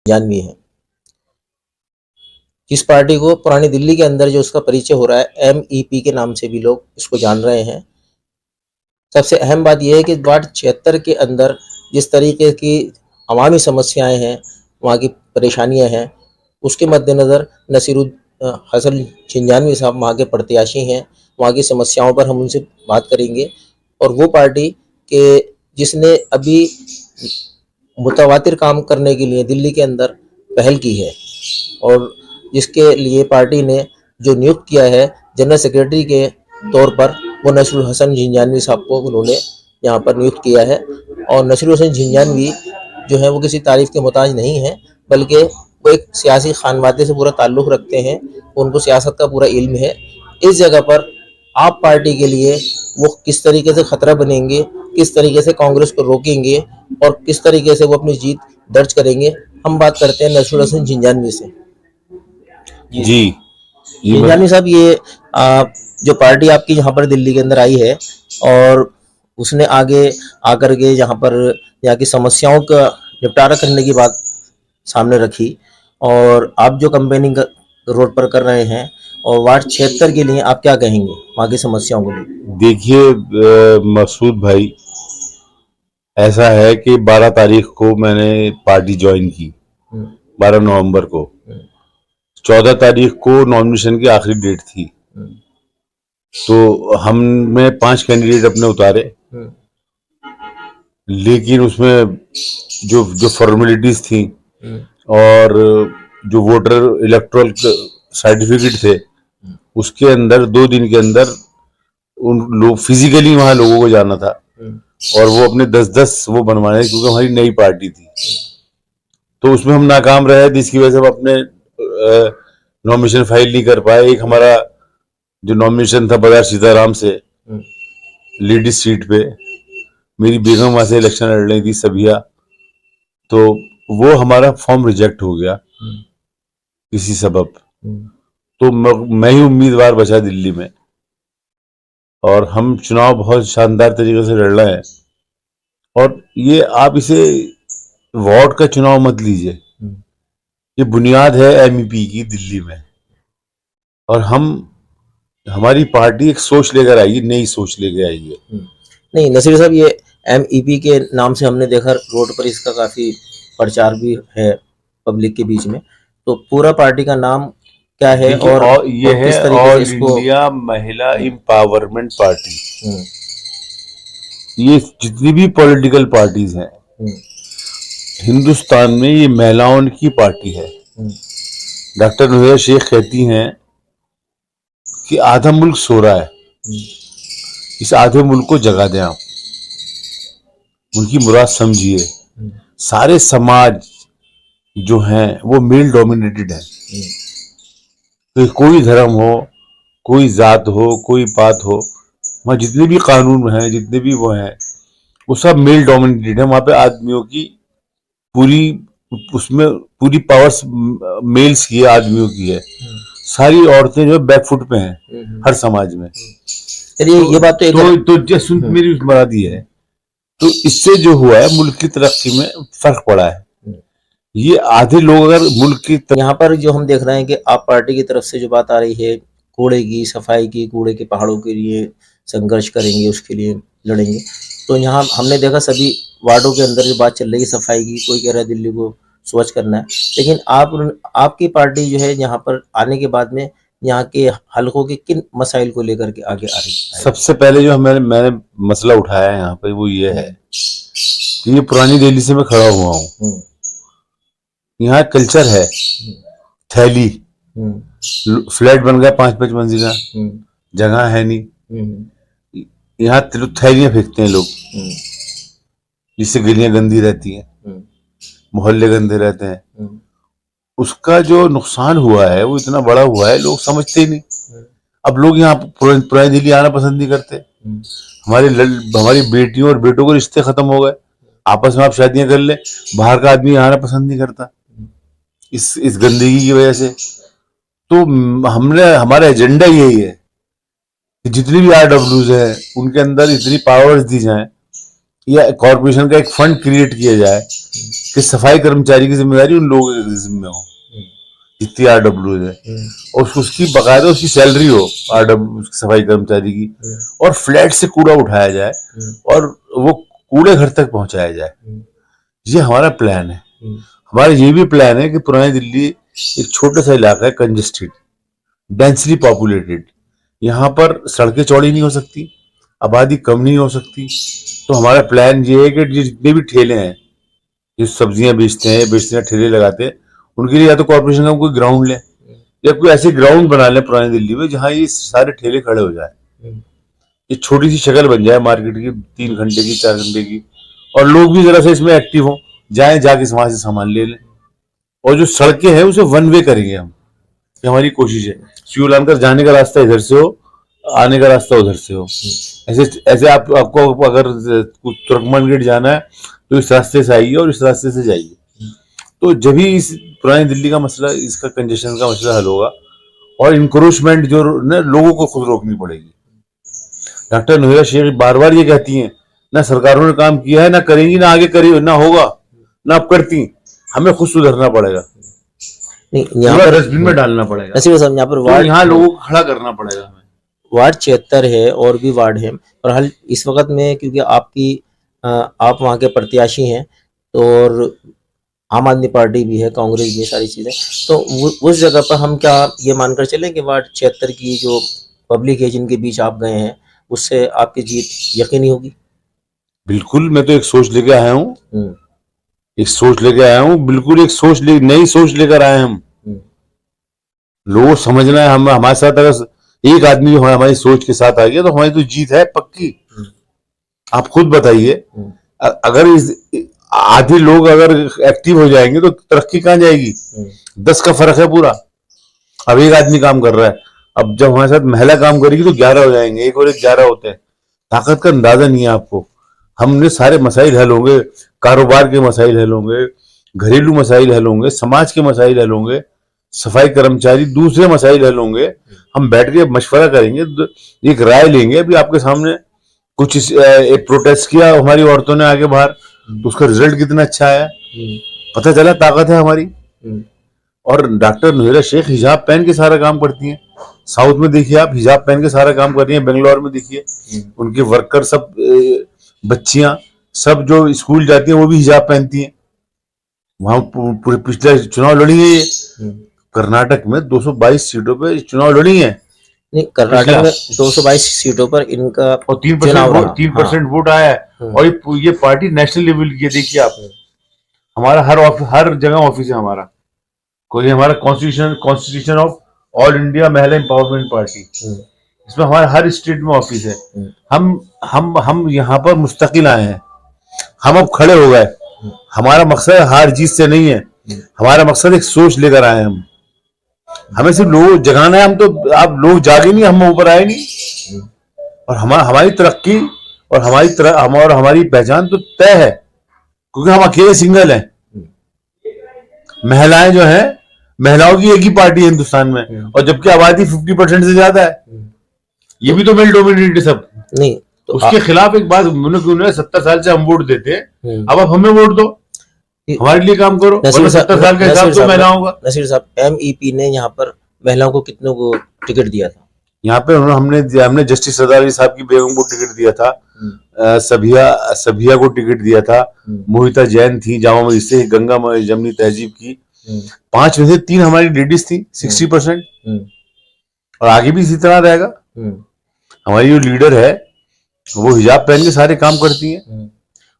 जानवी है। जिस पार्टी को पुरानी दिल्ली के अंदर जो उसका परिचय हो रहा है MEP के नाम से भी लोग इसको जान रहे हैं। सबसे अहम बात यह है कि वार्ड 76 के अंदर जिस तरीके की अवामी समस्याएं हैं, वहाँ की परेशानियां हैं, उसके मद्देनज़र नसीरुल हसन झिंझानवी साहब वहाँ के प्रत्याशी हैं। वहाँ की समस्याओं पर हम उनसे बात करेंगे और वो पार्टी के जिसने अभी मुतवातिर काम करने के लिए दिल्ली के अंदर पहल की है और जिसके लिए पार्टी ने जो नियुक्त किया है जनरल सेक्रेटरी के तौर पर, वो नसीरुल हसन झिंझानवी साहब को उन्होंने यहाँ पर नियुक्त किया है। और नसीरुल हसन झिंझानवी जो है वो किसी तारीफ के मोहताज नहीं है, बल्कि वो एक सियासी खानवादे से पूरा ताल्लुक़ रखते हैं, उनको सियासत का पूरा इल्म है। इस जगह पर आप पार्टी के लिए वो किस तरीके से ख़तरा बनेंगे, किस तरीके से कांग्रेस को रोकेंगे और किस तरीके से वो अपनी जीत दर्ज करेंगे, हम बात करते हैं नसीरुल हसन झिंझानवी से। जी झिंझानवी साहब, ये जो पार्टी आपकी यहाँ पर दिल्ली के अंदर आई है और उसने आगे आकर के यहाँ पर यहाँ की समस्याओं का निपटारा करने की बात सामने रखी और आप जो कैंपेनिंग रोड पर कर रहे हैं और वार्ड 76 के लिए आप क्या कहेंगे वहाँ की समस्याओं को लेकर? देखिए मसूद भाई, ऐसा है कि 12 तारीख को मैंने पार्टी ज्वाइन की, 12 नवंबर को। 14 तारीख को नॉमिनेशन की आखिरी डेट थी, तो हमने 5 कैंडिडेट अपने उतारे, लेकिन उसमें जो फॉर्मेलिटीज थी और जो वोटर इलेक्टोरल सर्टिफिकेट थे, उसके अंदर 2 दिन के अंदर उन लोग फिजिकली वहां लोगों को जाना था और वो अपने 10-10 वो बनवाने, क्योंकि हमारी नई पार्टी थी। तो उसमें हम नाकाम रहे, जिसकी वजह से हम अपने नॉमिनेशन फाइल नहीं कर पाए। एक हमारा जो नॉमिनेशन था बाजार सीताराम से लेडीज सीट पे, मेरी बेगम वहां से इलेक्शन लड़ रही थी, सभिया, तो वो हमारा फॉर्म रिजेक्ट हो गया किसी सबब। तो मैं ही उम्मीदवार बचा दिल्ली में और हम चुनाव बहुत शानदार तरीके से लड़ रहे हैं। और ये आप इसे वार्ड का चुनाव मत लीजिए, ये बुनियाद है MEP की दिल्ली में। और हमारी पार्टी एक सोच लेकर आई है, नई सोच लेकर आई है। नहीं नसीर साहब, ये MEP के नाम से हमने देखा रोड पर इसका काफ़ी प्रचार भी है पब्लिक के बीच में, तो पूरा पार्टी का नाम क्या है? और ये है ऑल इंडिया महिला एम्पावरमेंट पार्टी। ये जितनी भी पॉलिटिकल पार्टीज हैं हिंदुस्तान में, ये महिलाओं की पार्टी है। डॉक्टर नूरिया शेख कहती हैं कि आधा मुल्क सो रहा है, इस आधे मुल्क को जगा दें आप, उनकी मुराद समझिए। सारे समाज जो हैं वो मेल डोमिनेटेड है, तो कोई धर्म हो, कोई जात हो, कोई बात हो, वहाँ जितने भी कानून हैं, जितने भी वो हैं, वो सब मेल डोमिनेटेड है। वहां पे आदमियों की उसमें पूरी पावर्स मेल्स की है, आदमियों की है। सारी औरतें जो बैकफुट पे हैं हर समाज में। चलिए ये बात तो सुन, मेरी मुराद ये है, तो इससे जो हुआ है मुल्क की तरक्की में फर्क पड़ा है। ये आधे लोग अगर मुल्क की यहाँ पर जो हम देख रहे हैं कि आप पार्टी की तरफ से जो बात आ रही है कूड़े की सफाई की, कूड़े के पहाड़ों के लिए संघर्ष करेंगे, उसके लिए लड़ेंगे, तो यहाँ हमने देखा सभी वार्डों के अंदर जो बात चल रही है सफाई की, कोई कह रहा है दिल्ली को स्वच्छ करना है, लेकिन आपकी पार्टी जो है यहाँ पर आने के बाद में यहाँ के हलकों के किन मसाइल को लेकर के आगे आ रही है? सबसे पहले जो मैंने मसला उठाया है यहाँ पर वो ये है कि ये पुरानी दिल्ली से मैं खड़ा हुआ हूँ, यहाँ कल्चर है थैली, फ्लैट बन गया 5-5 मंजिला, जगह है नहीं, यहाँ थैलियां फेंकते हैं लोग, जिससे गलियां गंदी रहती हैं, मोहल्ले गंदे रहते हैं। उसका जो नुकसान हुआ है वो इतना बड़ा हुआ है, लोग समझते ही नहीं। अब लोग यहाँ पुरानी दिल्ली आना पसंद नहीं करते। हमारी बेटियों और बेटों के रिश्ते खत्म हो गए, आपस में आप शादियां कर ले, बाहर का आदमी आना पसंद नहीं करता इस गंदगी की वजह से। तो हमारा एजेंडा यही है कि जितनी भी RWs है उनके अंदर इतनी पावर्स दी जाएं, या कॉर्पोरेशन का एक फंड क्रिएट किया जाए कि सफाई कर्मचारी की जिम्मेदारी उन लोगों के जिम्मे हो जितनी RW है, और उसकी बाकायदा उसकी सैलरी हो RW सफाई कर्मचारी की, और फ्लैट से कूड़ा उठाया जाए और वो कूड़े घर तक पहुंचाया जाए। ये हमारा प्लान है। हमारा ये भी प्लान है कि पुरानी दिल्ली एक छोटा सा इलाका है, कंजेस्टेड, डेंसली पॉपुलेटेड, यहाँ पर सड़कें चौड़ी नहीं हो सकती, आबादी कम नहीं हो सकती। तो हमारा प्लान ये है कि जितने भी ठेले हैं जो सब्जियां बेचते हैं ठेले लगाते हैं, उनके लिए या तो कॉर्पोरेशन का कोई ग्राउंड ले या कोई ऐसे ग्राउंड बना ले पुरानी दिल्ली में जहाँ ये सारे ठेले खड़े हो जाए। ये छोटी सी शक्ल बन जाए मार्केट की, 3 घंटे की 4 घंटे की, और लोग भी जरा सा इसमें एक्टिव हो जाए, जाके वहां से सामान ले लें। और जो सड़कें हैं उसे 1 वे करेंगे हम, ये हमारी कोशिश है। शिवलानकर जाने का रास्ता इधर से हो, आने का रास्ता उधर से हो। ऐसे ऐसे आपको अगर तुर्कमान गेट जाना है तो इस रास्ते से आइए और इस रास्ते से जाइए। तो जब ही इस पुरानी दिल्ली का मसला, इसका कंजेशन का मसला हल होगा, और इंक्रोचमेंट जो न लोगों को खुद रोकनी पड़ेगी। डॉक्टर नोहिरा शेख बार बार ये कहती हैं, ना सरकारों ने काम किया है, ना करेंगी, ना आगे करी, ना होगा, ना अब करती। हमें खुद सुधरना पड़ेगा, नहीं यहाँ पर डस्टबिन में डालना पड़ेगा। नसीब साहब, यहाँ पर वार्ड, यहाँ लोगों को खड़ा करना पड़ेगा हमें। वार्ड 76 है और भी वार्ड है, और हाल इस वक्त में क्योंकि आप वहाँ के प्रत्याशी हैं, तो और आम आदमी पार्टी भी है, कांग्रेस भी है, सारी चीजें, तो उस जगह पर हम क्या ये मानकर चलें कि वार्ड 76 की जो पब्लिक है जिनके बीच आप गए हैं, उससे आपकी जीत यकीनी होगी? बिल्कुल, मैं तो एक सोच लेके आया हूँ, एक सोच लेके आया हूँ, बिल्कुल एक नई सोच लेकर आए हम। लोगों को समझना है, हम हमारे साथ अगर एक आदमी जो हमारी सोच के साथ आ गया तो हमारी तो जीत है पक्की। आप खुद बताइए, अगर आधे लोग अगर एक्टिव हो जाएंगे तो तरक्की कहाँ जाएगी? 10 का फर्क है पूरा। अब एक आदमी काम कर रहा है, अब जब हमारे साथ महिला काम करेगी तो 11 हो जाएंगे, 1 और 1 11 होते हैं। ताकत का अंदाजा नहीं है आपको। हमने सारे मसाइल हल होंगे, कारोबार के मसाइल हल होंगे, घरेलू मसाइल हल होंगे, समाज के मसाइल हल होंगे, सफाई कर्मचारी दूसरे मसाइल हल होंगे। हम बैठ के मशवरा करेंगे, एक राय लेंगे। अभी आपके सामने कुछ एक प्रोटेस्ट किया हमारी औरतों ने आगे बाहर, तो उसका रिजल्ट कितना अच्छा आया, पता चला ताकत है हमारी। और डॉक्टर नोहिरा शेख हिजाब पहन के सारा काम करती हैं। साउथ में देखिए आप, हिजाब पहन के सारा काम कर रही हैं। बेंगलोर में देखिए, उनके वर्कर सब, बच्चियां सब जो स्कूल जाती हैं वो भी हिजाब पहनती हैं। वहां पूरे पिछले चुनाव लड़ी है ये। कर्नाटक में 222 सीटों पे चुनाव लड़ी है। नहीं, कर्नाटक में 222 सीटों पर इनका और 3% वोट आया है। और ये पार्टी नेशनल लेवल की है। देखिए आप, हमारा हर जगह ऑफिस है हमारा। कोई हमारा कॉन्स्टिट्यूशन ऑफ ऑल इंडिया महिला एम्पावरमेंट पार्टी, इसमें हमारा हर स्टेट में ऑफिस है। हम यहाँ पर मुस्तकिल आए हैं, हम अब खड़े हो गए। हमारा मकसद हार जीत से नहीं है, हमारा मकसद एक सोच लेकर आए हैं। हमें सिर्फ लोग जगाना है। हम तो, आप लोग जागे नहीं, हम ऊपर आए नहीं। और हमारी तरक्की और हमारी पहचान तो तय है, क्योंकि हम अकेले सिंगल हैं। महिलाएं जो हैं, महिलाओं की एक ही पार्टी है हिंदुस्तान में, और जबकि आबादी 50% से ज्यादा है। ये भी तो मेल डोमिनेटेड सब नहीं, तो उसके खिलाफ एक बात, उन्होंने 70 साल से हम वोट देते हैं, अब आप हमें वोट दो, हमारे लिए काम करो। 70 साल का हिसाब तो महिलाओं का। नसीर साहब, MEP ने यहाँ पर महिलाओं को कितनों को टिकट दिया था? यहाँ पे हमने जस्टिस सरदारी साहब की बेगम को टिकट दिया था, सभिया को टिकट दिया था, मोहिता जैन थी जामा मस्जिद से, गंगा जमनी तहजीब की। 5 में से 3 हमारी लेडीज थी, 60%। और आगे भी इसी तरह रहेगा। हमारी जो लीडर है वो हिजाब पहन के सारे काम करती हैं,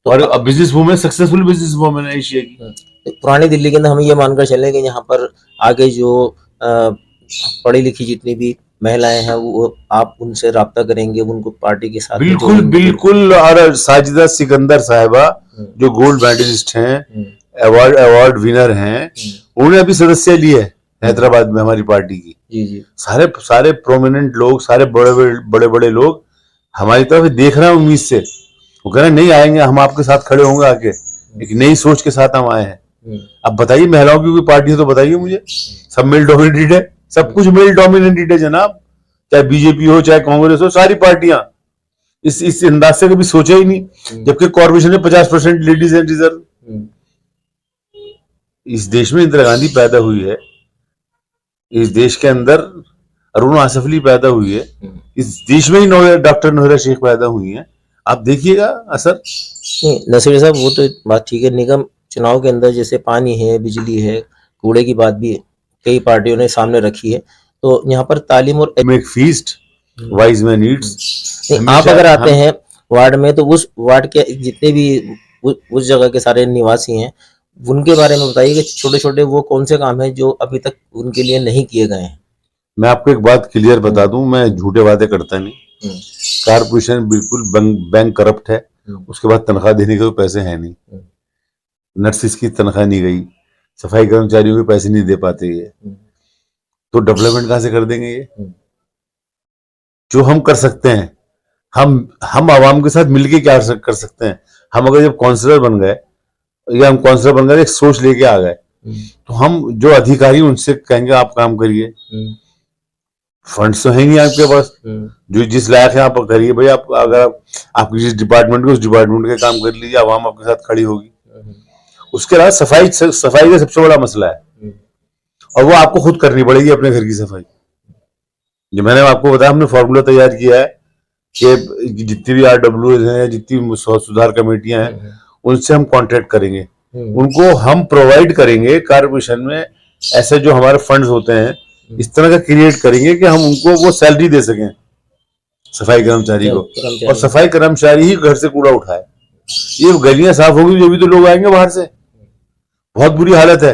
और business women, successful business women है एशिया की। पुरानी दिल्ली के अंदर हम ये मानकर चले कि यहाँ पर आगे जो पढ़ी लिखी जितनी भी महिलाएं हैं, वो आप उनसे राब्ता करेंगे, उनको पार्टी के साथ? बिल्कुल। और साजिदा सिकंदर साहिबा जो गोल्ड मेडलिस्ट हैं, अवार्ड विनर हैं, उन्होंने अभी सदस्य लिए है हैदराबाद में हमारी पार्टी की। जी। सारे प्रोमिनेंट लोग, सारे बड़े लोग हमारी तरफ देख रहे हैं उम्मीद से। वो कह रहे नहीं आएंगे, हम आपके साथ खड़े होंगे आके, एक नई सोच के साथ हम आए हैं। अब बताइए, महिलाओं की कोई पार्टी है तो बताइए मुझे। सब मेल डोमिनेटेड है, सब कुछ मेल डोमिनेटेड है जनाब। चाहे बीजेपी हो, चाहे कांग्रेस हो, सारी पार्टियां इस अंदाज से कभी सोचा ही नहीं। जबकि कॉर्पोरेशन में 50% लेडीज है रिजर्व। इस देश में इंदिरा गांधी पैदा हुई है, इस देश के अंदर अरुण आसफ अली पैदा हुई है, इस देश में ही डॉक्टर नोहरा शेख पैदा हुई है। आप देखिएगा असर। नहीं नसीर साहब, वो तो बात ठीक है, निगम चुनाव के अंदर जैसे पानी है, बिजली है, कूड़े की बात भी कई पार्टियों ने सामने रखी है, तो यहाँ पर तालीम और make feast wise man Yeats. नहीं, आप अगर आते हैं वार्ड में तो उस वार्ड के जितने भी उस जगह के सारे निवासी हैं, उनके बारे में बताइए कि छोटे छोटे वो कौन से काम हैं जो अभी तक उनके लिए नहीं किए गए हैं। मैं आपको एक बात क्लियर बता दूं, मैं झूठे वादे करता नहीं। कारपोरेशन बिल्कुल बैंक करप्ट है, उसके बाद तनख्वाह देने के तो पैसे हैं नहीं, नर्सिस की तनख्वाह नहीं गई, सफाई कर्मचारियों के पैसे नहीं दे पाते ये, तो डेवलपमेंट कहां से कर देंगे ये? जो हम कर सकते हैं, हम आवाम के साथ मिलके क्या कर सकते हैं। हम अगर जब काउंसलर बन गए या हम काउंसलर बन गए, एक सोच लेके आ गए, तो हम जो अधिकारी उनसे कहेंगे आप काम करिए, फंड्स तो है नहीं आपके पास, जो जिस लायक है आप करिए भाई। आप अगर आपकी जिस डिपार्टमेंट के उस डिपार्टमेंट के काम कर लीजिए, आवाम आपके साथ खड़ी होगी। उसके अलावा सफाई का सबसे बड़ा मसला है, और वो आपको खुद करनी पड़ेगी अपने घर की सफाई। जो मैंने आपको बताया, हमने फॉर्मूला तैयार किया है कि जितनी भी RWS हैं, जितनी सुधार कमेटियां हैं, उनसे हम कॉन्ट्रैक्ट करेंगे, उनको हम प्रोवाइड करेंगे कारपोरेशन में ऐसे जो हमारे फंड्स होते हैं, इस तरह का क्रिएट करेंगे कि हम उनको वो सैलरी दे सकें सफाई कर्मचारी को, और सफाई कर्मचारी ही घर से कूड़ा उठाए। ये गलियां साफ होगी जो भी तो लोग आएंगे बाहर से। बहुत बुरी हालत है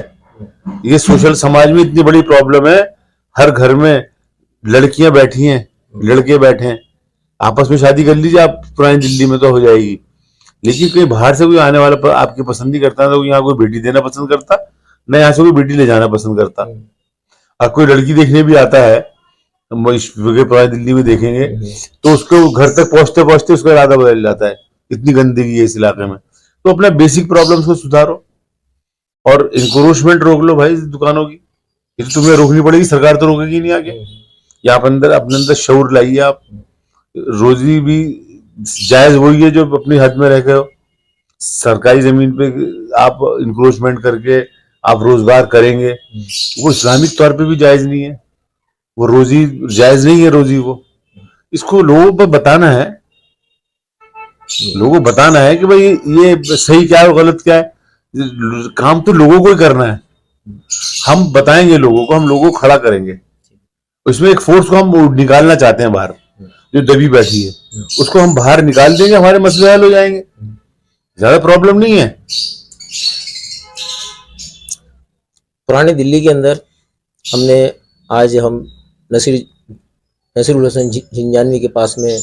ये, सोशल समाज में इतनी बड़ी प्रॉब्लम है। हर घर में लड़कियां बैठी हैं, लड़के बैठे हैं, आपस में शादी कर लीजिए आप, पुरानी दिल्ली में तो हो जाएगी, लेकिन कहीं बाहर से कोई आने वाला आपकी पसंद नहीं करता, तो यहाँ कोई बेटी देना पसंद करता, न यहाँ से कोई बेटी ले जाना पसंद करता। और कोई लड़की देखने भी आता है, पुरानी दिल्ली में देखेंगे तो उसको घर तक पहुंचते पहुंचते उसका इरादा बदल जाता है, इतनी गंदगी है इस इलाके में। तो अपना बेसिक प्रॉब्लम्स को सुधारो और इंक्रोचमेंट रोक लो भाई दुकानों की। ये तो तुम्हें रोकनी पड़ेगी, सरकार तो रोकेगी नहीं आगे। या आप अंदर अपने अंदर शऊर लाइए। आप रोजी भी जायज वही है जो अपनी हद में रह गए हो। सरकारी जमीन पे आप इंक्रोचमेंट करके आप रोजगार करेंगे, वो इस्लामिक तौर पे भी जायज नहीं है, वो रोजी जायज नहीं है रोजी। वो इसको लोगों को बताना है, लोगों को बताना है कि भाई ये सही क्या है और गलत क्या है। काम तो लोगों को ही करना है, हम बताएंगे लोगों को, हम लोगों को खड़ा करेंगे। इसमें एक फोर्स को हम निकालना चाहते हैं बाहर, जो दबी बैठी है, उसको हम बाहर निकाल देंगे, हमारे मसले हल हो जाएंगे, ज्यादा प्रॉब्लम नहीं है। पुरानी दिल्ली के अंदर हम नसीरुल हसन झिंझानवी के पास में